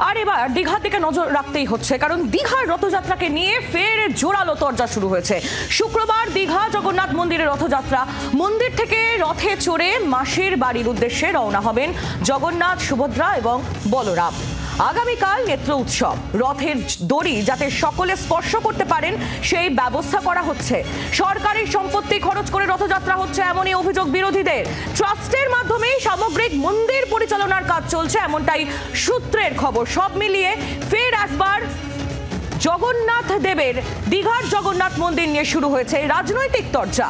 আর এবার দীঘার দিকে নজর রাখতেই হচ্ছে, কারণ দীঘার রথযাত্রাকে নিয়ে ফের জোরালো তরজা শুরু হয়েছে। শুক্রবার দীঘা জগন্নাথ মন্দিরের রথযাত্রা। মন্দির থেকে রথে চড়ে মাসির বাড়ির উদ্দেশ্যে রওনা হবেন জগন্নাথ, সুভদ্রা এবং বলরাম। আগামীকাল নেত্র উৎসব। রথের দড়ি যাতে সকলে স্পর্শ করতে পারেন সেই ব্যবস্থা করা হচ্ছে। সরকারি সম্পত্তি খরচ করে রথযাত্রা হচ্ছে এমনই অভিযোগ বিরোধীদের। ট্রাস্টের মাধ্যমে সামগ্রিক মন্দির পরিচালনার কাজ চলছে এমনটাই সূত্রের খবর। সব মিলিয়ে ফের একবার জগন্নাথ দেবের দীঘার জগন্নাথ মন্দির নিয়ে শুরু হয়েছে রাজনৈতিক তরজা।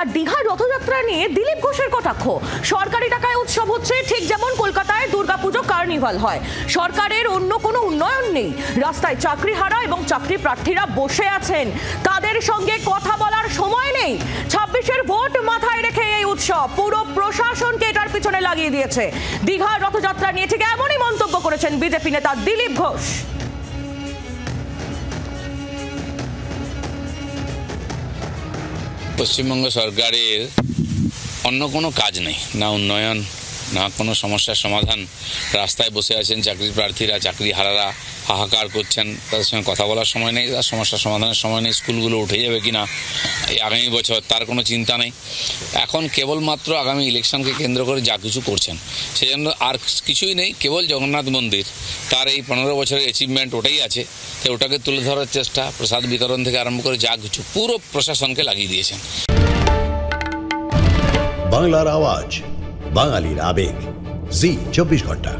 আর দীঘার রথযাত্রা নিয়ে দিলীপ ঘোষের কটাক্ষ। সরকারি টাকায় উৎসব হচ্ছে, ঠিক যেমন কলকাতায় দুর্গাপুজো কার্নিভাল হয়। সরকারের অন্য কোনো উন্নয়ন নেই। রাস্তায় চাকরিহারা এবং চাকরি প্রার্থীরা বসে আছেন, তাদের সঙ্গে কথা বলার সময় নেই। 26-এর ভোট মাথায় রেখে এই উৎসব পুরো প্রশাসনকে এটার পিছনে লাগিয়ে দিয়েছে। দীঘার রথযাত্রা নিয়ে ঠিক এমনই মন্তব্য করেছেন বিজেপি নেতা দিলীপ ঘোষ। পশ্চিমবঙ্গ সরকারের অন্য কোনো কাজ নেই, না উন্নয়ন, না কোনো সমস্যার সমাধান। রাস্তায় বসে আছেন চাকরি প্রার্থীরা, চাকরি হারারা হাহাকার করছেন, তাদের সঙ্গে কথা বলার সময় নেই, তার সমস্যার সমাধানের সময় নেই। স্কুলগুলো উঠে যাবে কিনা আগামী বছর তার কোনো চিন্তা নেই। এখন কেবলমাত্র আগামী ইলেকশনকে কেন্দ্র করে যা কিছু করছেন, সেই জন্য আর কিছুই নেই। কেবল জগন্নাথ মন্দির, তার এই 15 বছরের অ্যাচিভমেন্ট ওটাই আছে, তাই ওটাকে তুলে ধরার চেষ্টা, প্রসাদ বিতরণ থেকে আরম্ভ করে যা কিছু পুরো প্রশাসনকে লাগিয়ে দিয়েছেন। বাংলার আওয়াজ, বাঙালির আবেগ, জি 24 ঘন্টা।